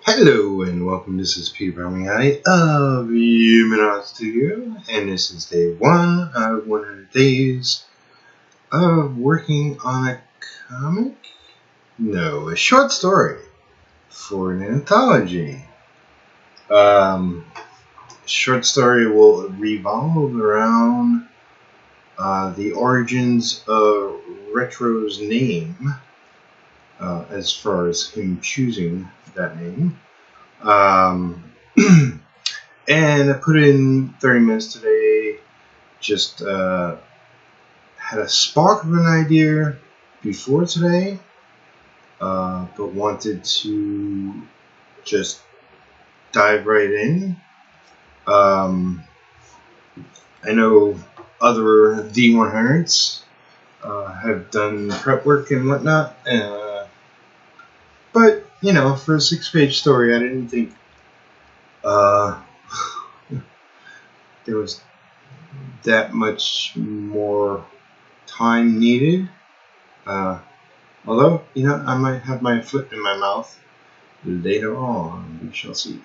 Hello and welcome. This is Palmiotti of THEE100s Studio, and this is day 1 of 100 days of working on a comic? No, a short story for an anthology. Short story will revolve around the origins of Retro's name, as far as him choosing that name. And I put in 30 minutes today. Just had a spark of an idea before today, but wanted to just dive right in. I know other THEE100s have done prep work and whatnot, but you know, for a 6-page story, I didn't think there was that much more time needed. Although, you know, I might have my foot in my mouth later on. We shall see.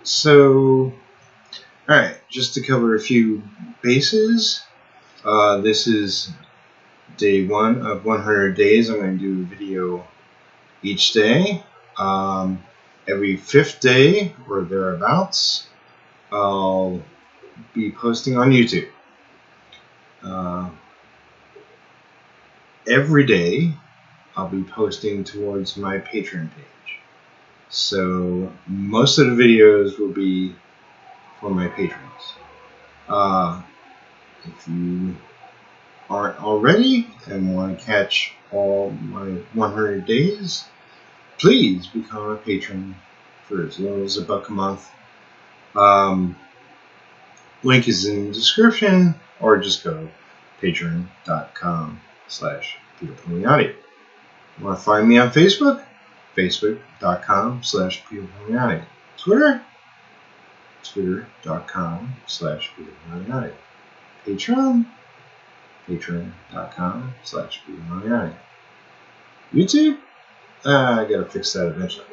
So, alright, just to cover a few bases. This is day 1 of 100 days. I'm going to do a video each day. Every 5th day or thereabouts, I'll be posting on YouTube. Every day, I'll be posting towards my Patreon page. So most of the videos will be for my patrons. If you aren't already and want to catch all my 100 days, please become a patron for as little as $1 a month. Link is in the description, or just go patreon.com/PeterPalmiotti. Want to find me on Facebook? Facebook.com/PeterPalmiotti. Twitter? Twitter.com/PeterPalmiotti. Patreon? Patreon.com/PeterPalmiotti. YouTube? I gotta fix that eventually.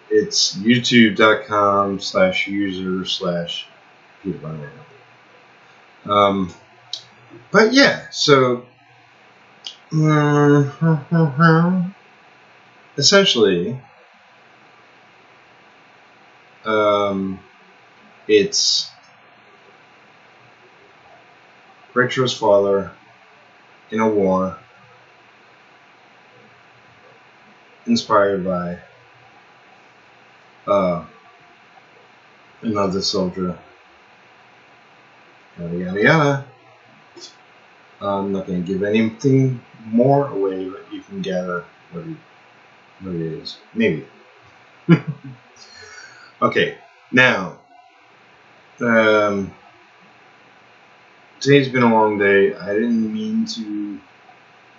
It's youtube.com/user/PeterPalmiotti. But yeah, so essentially, it's Retro's father in a war, inspired by another soldier. Yada yada yada. I'm not going to give anything more away, but you can gather what it is. Maybe. Okay, now, today's been a long day. I didn't mean to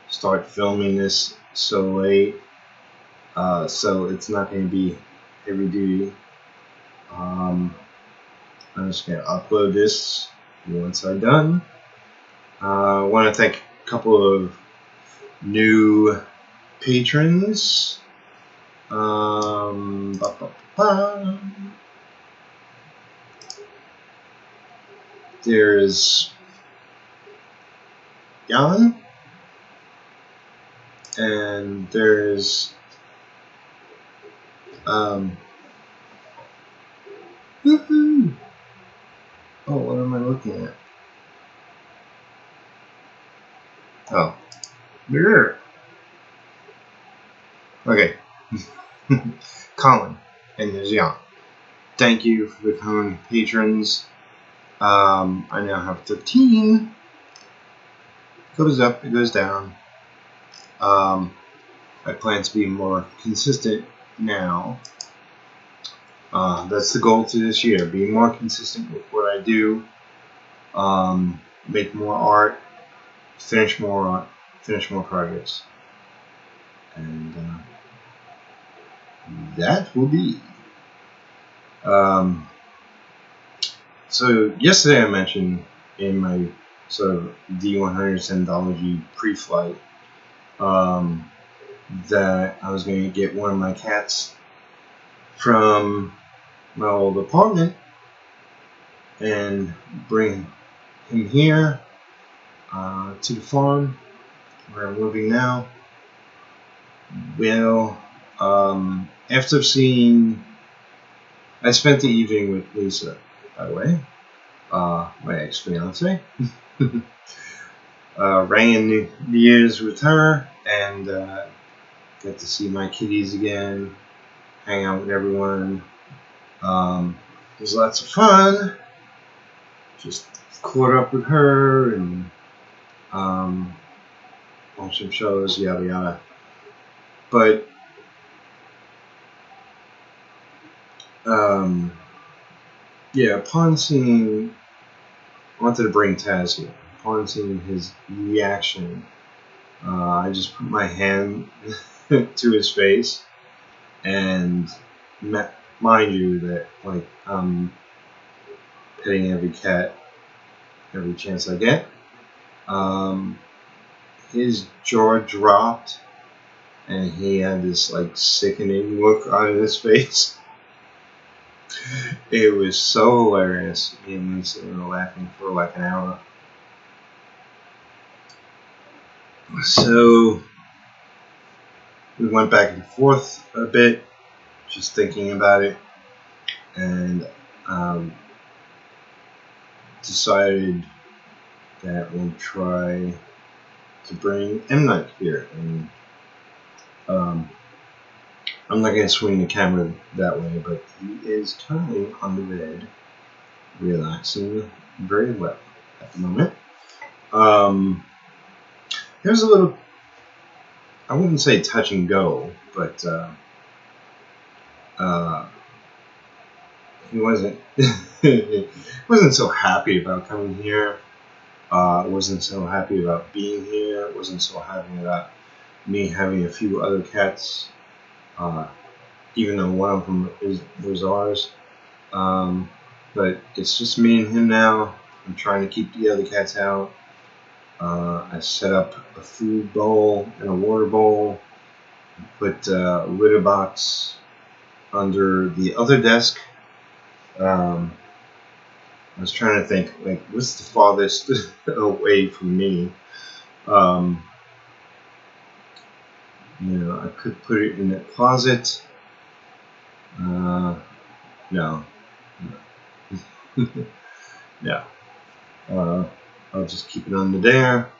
start filming this so late, so it's not going to be heavy duty. I'm just going to upload this once I'm done. I want to thank a couple of new patrons. There's Yann, and there's woohoo! Oh, what am I looking at? Oh, yeah. Okay. Colin, and there's Yann. Thank you for becoming patrons. I now have 13. It goes up, it goes down. I plan to be more consistent now. That's the goal to this year. Be more consistent with what I do. Make more art. Finish more art. Finish more projects. And that will be. So yesterday I mentioned in my sort of THEE100s Anthology pre-flight, that I was going to get one of my cats from my old apartment and bring him here to the farm where I'm living now. Well, after seeing, I spent the evening with Lisa, by the way, my ex-fiance. Rang in New Year's with her and got to see my kitties again, hang out with everyone. It was lots of fun. Just caught up with her and watched some shows, yada yada. But yeah, upon seeing, I wanted to bring Taz here. Upon seeing his reaction, I just put my hand to his face, and mind you that like I'm petting every cat every chance I get. His jaw dropped, and he had this like sickening look on his face. It was so hilarious. Me and Lisa were laughing for like an hour. So we went back and forth a bit, just thinking about it, and decided that we'll try to bring M. Guyt here. And I'm not going to swing the camera that way, but he is currently on the bed, relaxing very well at the moment. There's a little, I wouldn't say touch and go, but he wasn't wasn't so happy about coming here. Wasn't so happy about being here. Wasn't so happy about me having a few other cats, even though one of them was ours. But it's just me and him now. I'm trying to keep the other cats out. I set up a food bowl and a water bowl. Put a litter box under the other desk. I was trying to think, like, what's the farthest away from me? You know, I could put it in the closet. No. No. I'll just keep it under there,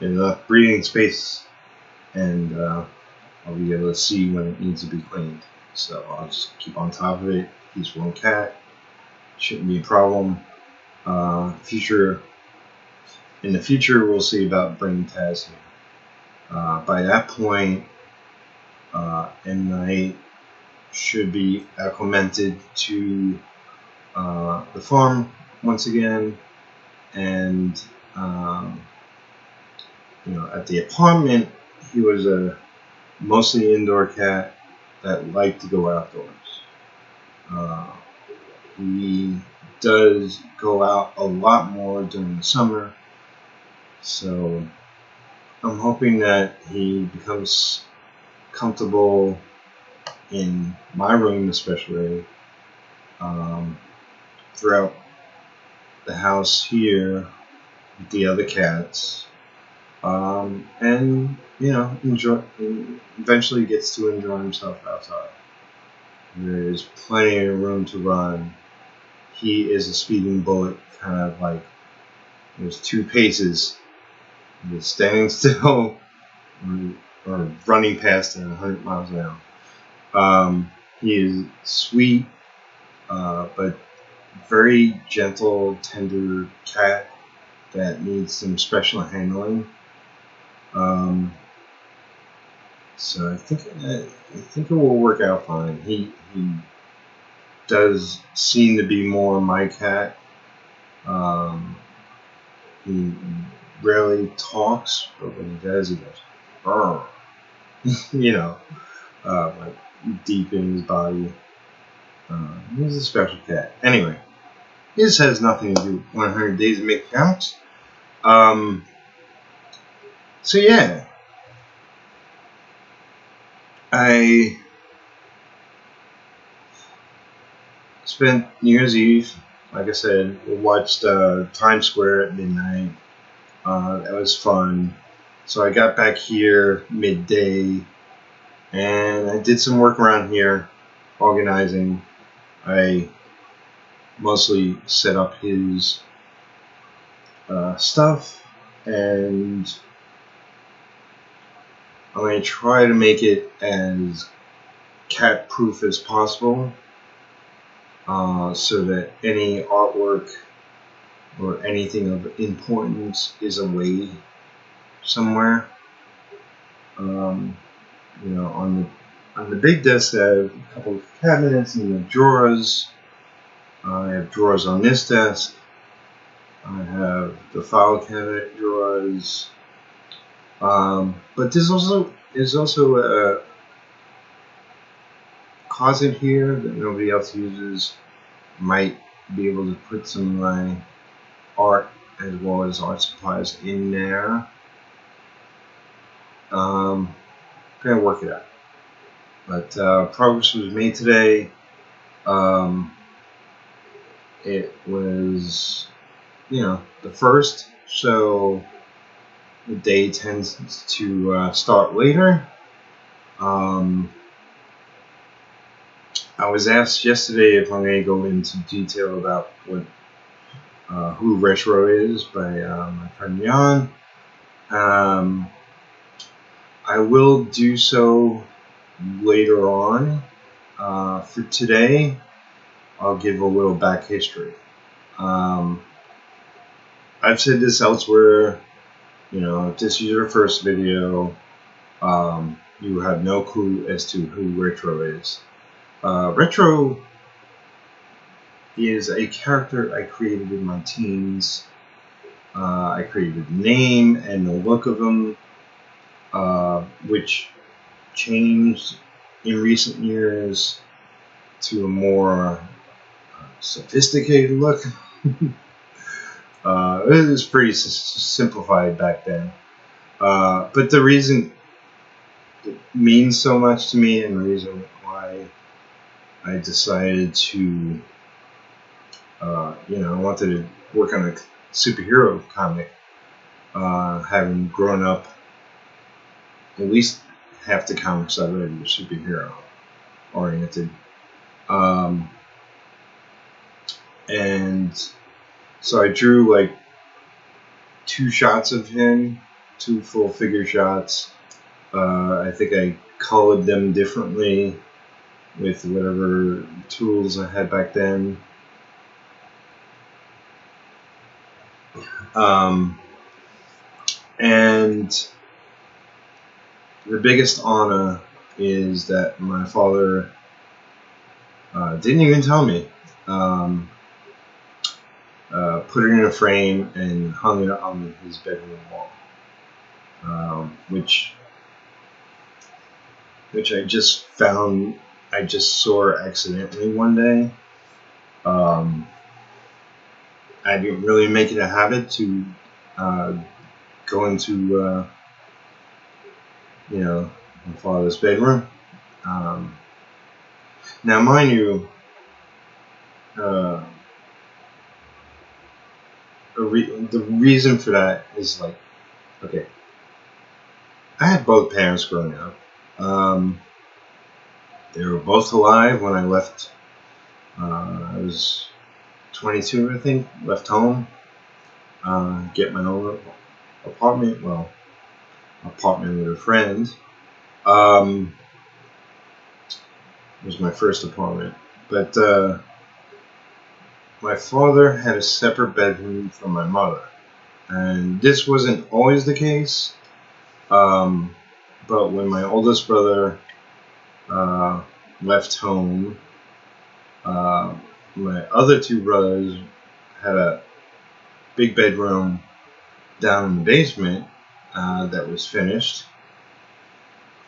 enough breathing space, and I'll be able to see when it needs to be cleaned. So I'll just keep on top of it. He's one cat. Shouldn't be a problem. In the future, we'll see about bringing Taz here. By that point, M. Guyt should be acclimated to the farm once again, and you know, at the apartment, he was a mostly indoor cat that liked to go outdoors. He does go out a lot more during the summer, so I'm hoping that he becomes comfortable in my room, especially throughout the house here with the other cats, and you know, eventually gets to enjoy himself outside. There's plenty of room to run. He is a speeding bullet, kind of like there's 2 paces. Either standing still or running past at 100 miles an hour. He is sweet, but very gentle, tender cat that needs some special handling. So I think it will work out fine. He does seem to be more my cat. He rarely talks, but when he does, he goes, "Arr." You know, like deep in his body. He's a special cat. Anyway, this has nothing to do with 100 Days of Make Counts. So yeah, I spent New Year's Eve, like I said, we watched Times Square at midnight. That was fun. So I got back here midday, and I did some work around here, organizing. I mostly set up his stuff, and I'm going to try to make it as cat-proof as possible, so that any artwork or anything of importance is away somewhere. You know, on the big desk, I have a couple of cabinets and the drawers. I have drawers on this desk. I have the file cabinet drawers. But there's also a closet here that nobody else uses. Might be able to put some of my art as well as art supplies in there. Gonna work it out. But progress was made today. It was, you know, the first, so the day tends to start later. I was asked yesterday if I'm going to go into detail about what who Retro is by my friend Yann. I will do so later on. For today, I'll give a little back history. I've said this elsewhere, you know, if this is your first video, you have no clue as to who Retro is. Retro is a character I created in my teens. I created the name and the look of him, which changed in recent years to a more sophisticated look. It was pretty simplified back then. But the reason it means so much to me, and the reason why I decided to, you know, I wanted to work on a superhero comic, having grown up, at least half the comics I read were superhero oriented. And so I drew like 2 shots of him, 2 full figure shots. I think I colored them differently with whatever tools I had back then. And the biggest honor is that my father didn't even tell me. Put it in a frame and hung it on his bedroom wall, which I just found, I just saw accidentally one day. I didn't really make it a habit to go into, you know, my father's bedroom. Now, mind you, the reason for that is like, okay, I had both parents growing up. They were both alive when I left. I was 22, I think, left home, get my own apartment, well, apartment with a friend. It was my first apartment, but my father had a separate bedroom from my mother, and this wasn't always the case, but when my oldest brother left home, my other 2 brothers had a big bedroom down in the basement that was finished.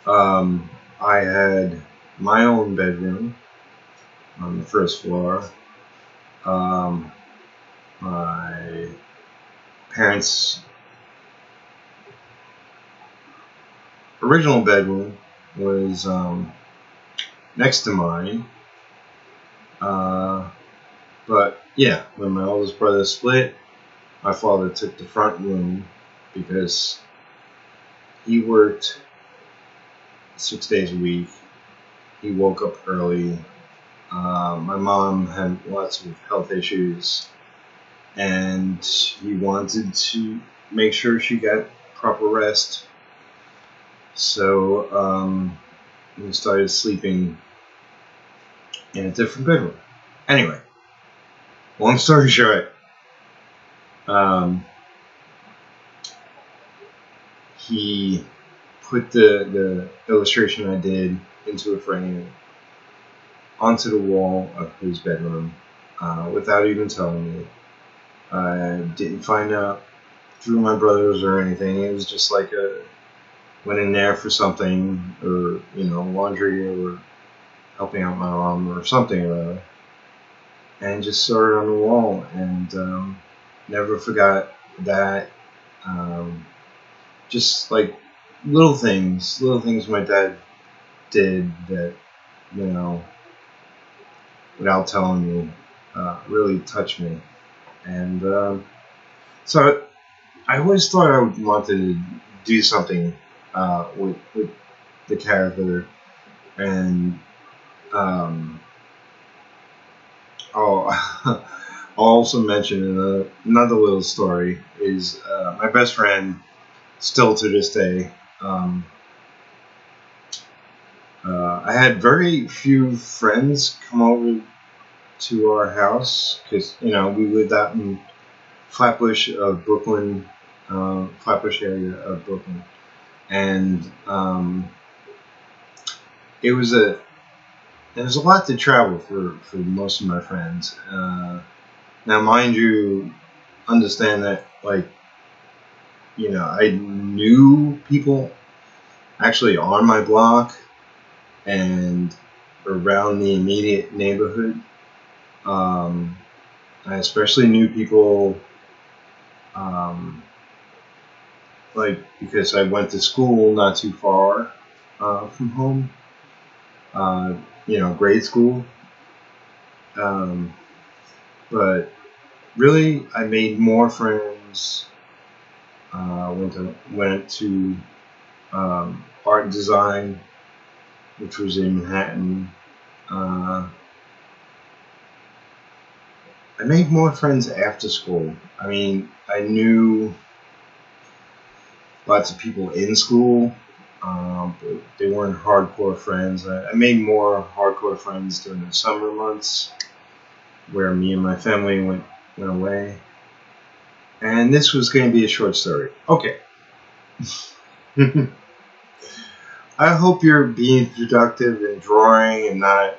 I had my own bedroom on the first floor. My parents original bedroom was next to mine. But yeah, when my oldest brother split, my father took the front room because he worked 6 days a week. He woke up early. My mom had lots of health issues, and he wanted to make sure she got proper rest. So we started sleeping in a different bedroom. Anyway, long story short, he put the illustration I did into a frame onto the wall of his bedroom without even telling me. I didn't find out through my brothers or anything. It was just like went in there for something, or laundry, or helping out my mom or something or other, and just saw it on the wall, and never forgot that. Just like little things my dad did that, without telling me, really touched me. And so I always thought I would want to do something with the character. And I'll also mention another little story is my best friend, still to this day. I had very few friends come over to our house because we lived out in Flatbush of Brooklyn, Flatbush area of Brooklyn, and it was a lot to travel for most of my friends. Now, mind you, understand that I knew people actually on my block and around the immediate neighborhood. I especially knew people because I went to school not too far from home, grade school. But really, I made more friends. Went to art and design, which was in Manhattan. I made more friends after school. I mean, I knew lots of people in school, but they weren't hardcore friends. I made more hardcore friends during the summer months, where me and my family went away. And this was going to be a short story. Okay. I hope you're being productive and drawing and not,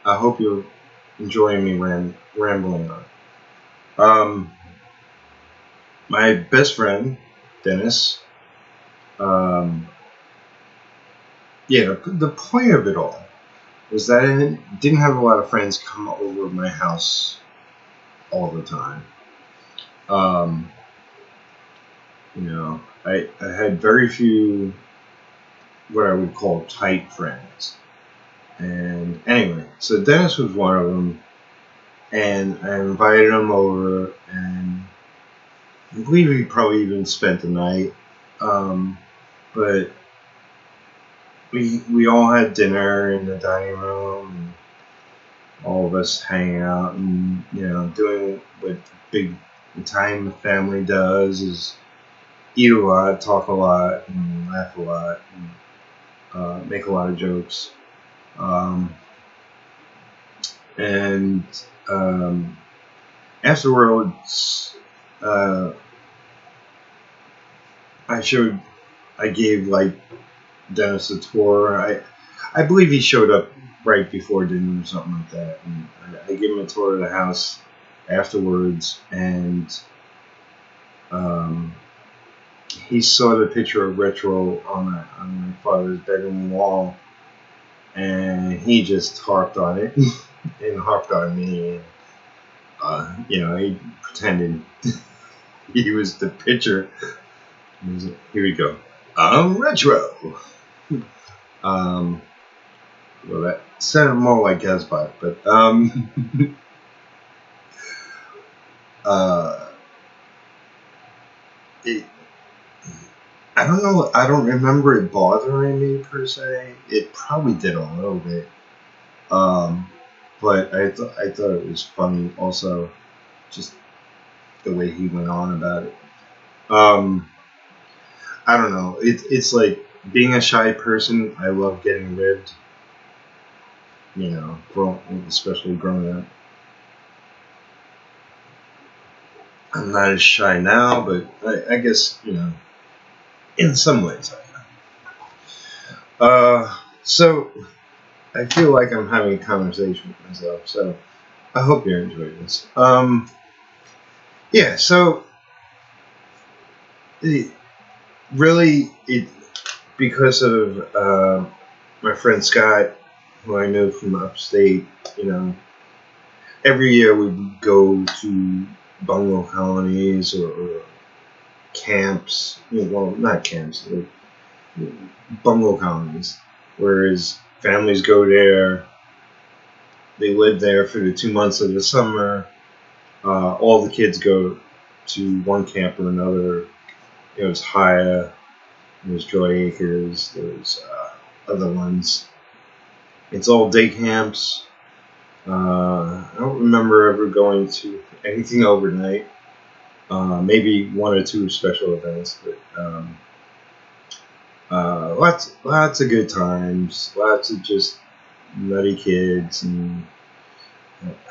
I hope you're enjoying me rambling on. My best friend, Dennis, the point of it all was that I didn't have a lot of friends come over to my house all the time. I had very few what I would call tight friends. And anyway, so Dennis was one of them, and I invited him over, and I believe he probably even spent the night. But we all had dinner in the dining room, and all of us hanging out and doing what big Italian family does, is eat a lot, talk a lot, and laugh a lot, and make a lot of jokes. Afterwards, I gave Dennis a tour. I believe he showed up right before dinner or something like that, and I gave him a tour of the house afterwards, and he saw the picture of Retro on my father's bedroom wall, and he just harped on it and harped on me. He pretended he was the pitcher. Here we go. Retro. Well, that sounded more like Gazbot, but I don't know. I don't remember it bothering me per se. It probably did a little bit, but I thought it was funny. Also, just the way he went on about it. I don't know. It's like being a shy person. I love getting ribbed. You know, especially growing up. I'm not as shy now, but I guess, you know, in some ways I am. So I feel like I'm having a conversation with myself. So I hope you're enjoying this. Yeah. So because of my friend Scott, who I knew from upstate, you know, every year we'd go to bungalow colonies or camps. Well, not camps, like bungalow colonies. Whereas families go there, they live there for the 2 months of the summer. All the kids go to one camp or another. It was Haya, there's Joy Acres, there's other ones. It's all day camps. I don't remember ever going to anything overnight. Maybe one or two special events, but lots of good times. Lots of just nutty kids, and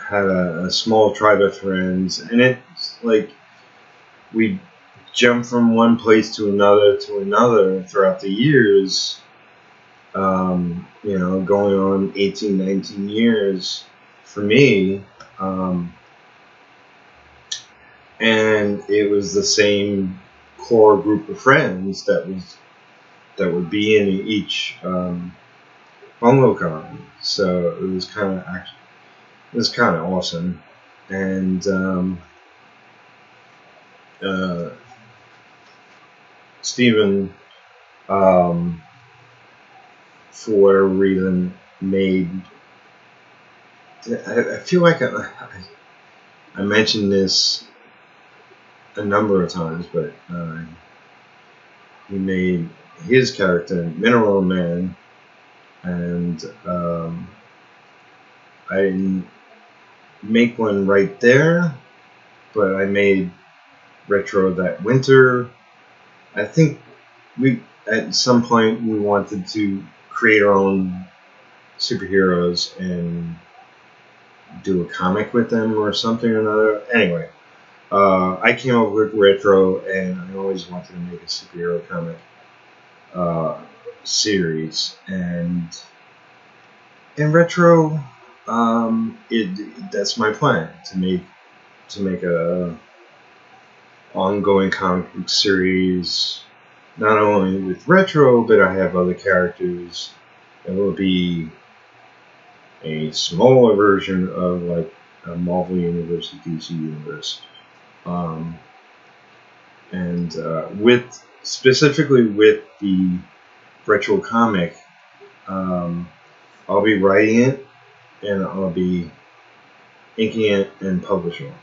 had a small tribe of friends. And it's like we jump from one place to another throughout the years. You know, going on 18, 19 years for me. And it was the same core group of friends that would be in each bungalow colony. So it was kind of awesome. And Stephen, for whatever reason, made. I feel like I mentioned this a number of times, but he made his character Mineral Man, and I didn't make one right there, but I made Retro that winter. I think at some point we wanted to create our own superheroes and do a comic with them or something or another. Anyway, I came up with Retro, and I always wanted to make a superhero comic series, and Retro, that's my plan to make a ongoing comic book series, not only with Retro, but I have other characters. It will be a smaller version of like a Marvel Universe, DC Universe, and specifically with the Retro comic, I'll be writing it, and I'll be inking it and publishing it.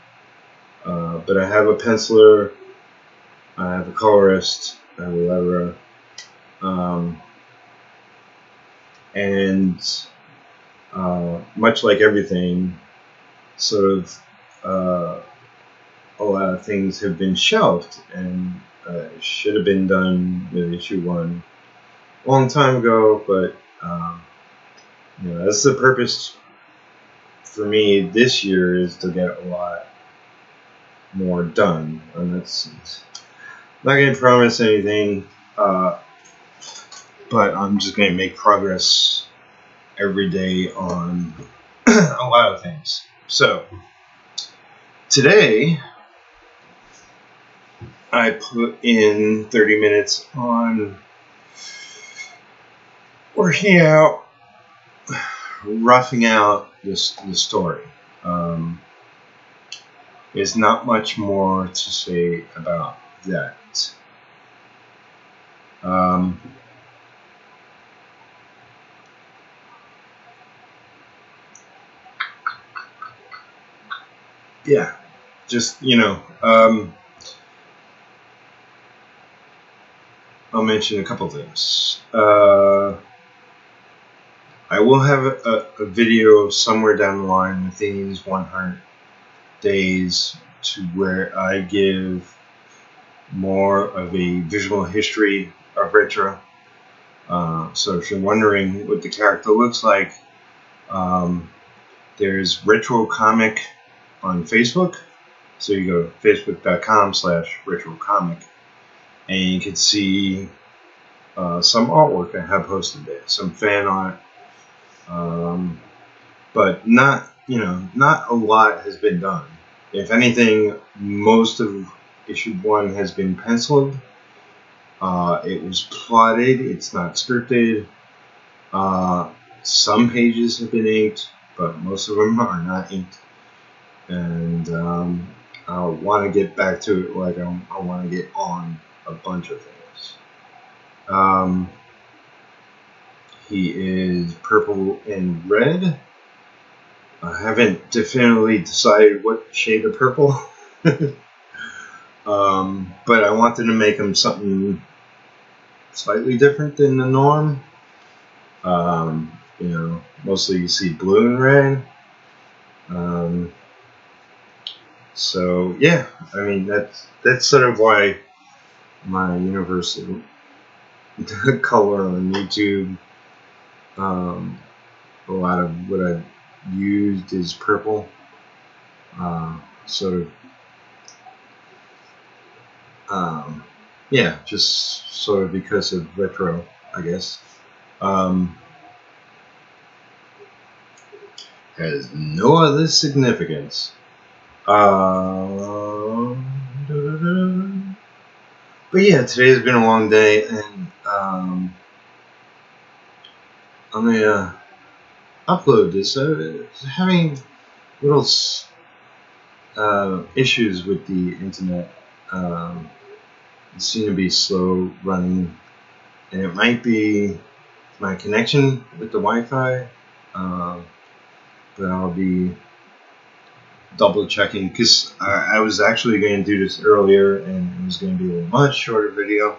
But I have a penciler, I have a colorist, I have a letterer, and much like everything, sort of a lot of things have been shelved and should have been done with issue 1 a long time ago, but you know, that's the purpose for me this year, is to get a lot more done. And that's not going to promise anything, but I'm just going to make progress every day on a lot of things. So today I put in 30 minutes on working out, roughing out the story. there's not much more to say about that. Yeah, just, I'll mention a couple things. I will have a video somewhere down the line with these 100 days to where I give more of a visual history of retro. So if you're wondering what the character looks like, there's Retro Comic on Facebook. So you go to facebook.com/retrocomic, and you can see some artwork I have posted there, some fan art. But not a lot has been done. If anything, most of issue 1 has been penciled. It was plotted. It's not scripted. Some pages have been inked, but most of them are not inked. And I want to get back to it. Like I want to get on a bunch of things. He is purple and red. I haven't definitively decided what shade of purple. But I wanted to make him something slightly different than the norm. Mostly you see blue and red. So yeah, I mean that's sort of why my universal color on YouTube. A lot of what I've used is purple. Yeah, just sort of because of retro, I guess. Has no other significance. But yeah, today has been a long day, and I'm gonna upload this. Having little issues with the internet. It seems to be slow running, and it might be my connection with the Wi-Fi. But I'll be double checking, because I was actually going to do this earlier, and it was going to be a much shorter video.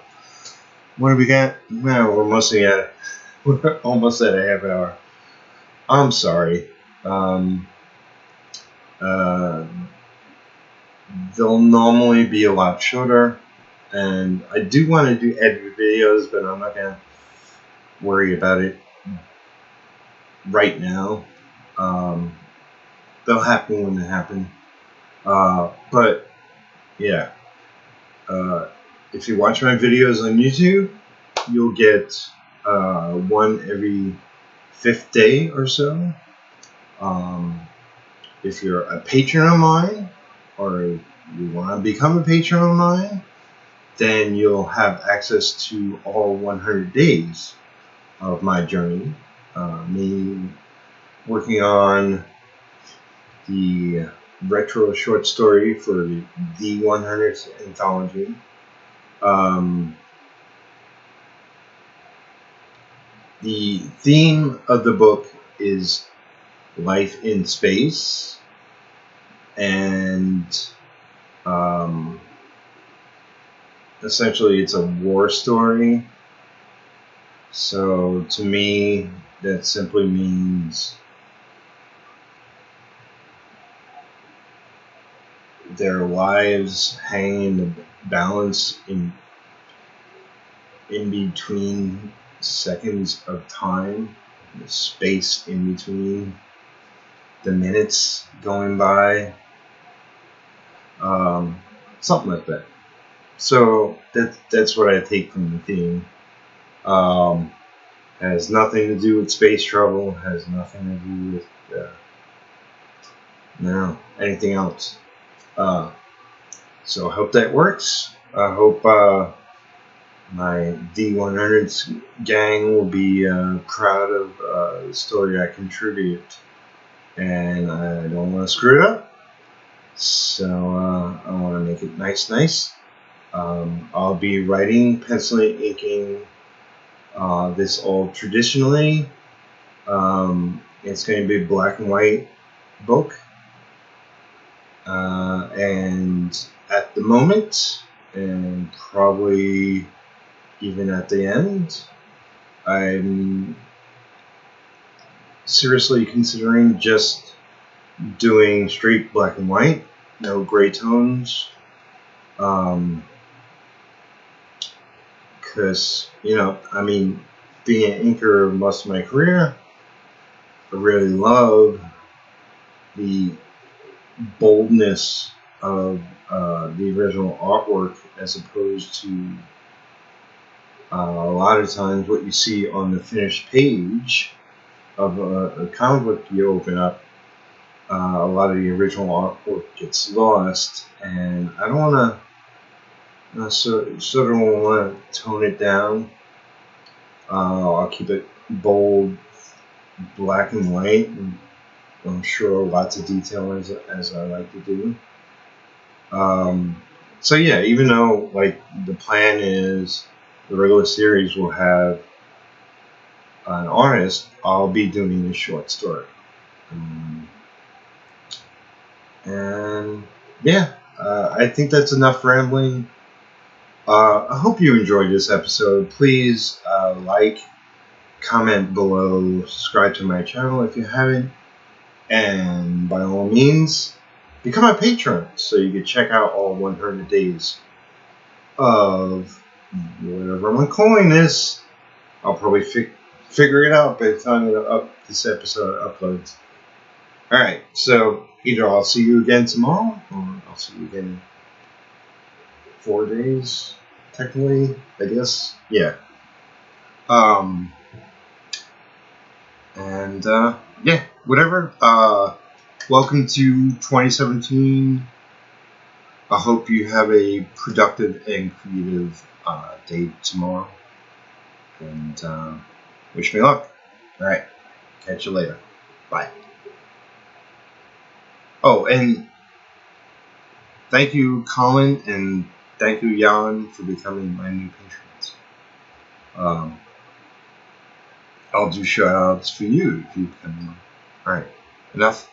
What do we got? Well, we're almost at a half hour. I'm sorry. They'll normally be a lot shorter, and I do want to do edit videos, but I'm not going to worry about it right now. They'll happen when they happen. But yeah, if you watch my videos on YouTube, you'll get one every 5th day or so. If you're a patron of mine, or you want to become a patron of mine, then you'll have access to all 100 days of my journey. Me working on the retro short story for the THEE100s Anthology. The theme of the book is life in space, and essentially it's a war story. So to me, that simply means their lives hang in the balance in between seconds of time, the space in between the minutes going by, something like that. So that's what I take from the theme. Has nothing to do with space travel, has nothing to do with anything else. So I hope that works. I hope my THEE100s gang will be proud of the story I contribute, and I don't want to screw it up. So I want to make it nice. I'll be writing, penciling, inking this all traditionally. It's going to be a black and white book. And at the moment, and probably even at the end, I'm seriously considering just doing straight black and white, no gray tones. Because, I mean, being an inker most of my career, I really love the boldness of the original artwork as opposed to a lot of times what you see on the finished page of a comic book you open up. A lot of the original artwork gets lost, and I don't want to sort of want to tone it down. I'll keep it bold, black and white, and I'm sure lots of detail as I like to do. So yeah, even though like the plan is the regular series will have an artist, I'll be doing a short story. And yeah, I think that's enough rambling. I hope you enjoyed this episode. Please like, comment below, subscribe to my channel if you haven't, and by all means, become a patron so you can check out all 100 days of whatever I'm calling this. I'll probably figure it out by the time this episode uploads. Alright, so either I'll see you again tomorrow, or I'll see you again in 4 days, technically, I guess. Yeah. Yeah, whatever. Welcome to 2017. I hope you have a productive and creative day tomorrow. And wish me luck. Alright, catch you later. Bye. Oh, and thank you, Colin, and thank you, Yann, for becoming my new patrons. I'll do shout outs for you if you become one. Alright, enough.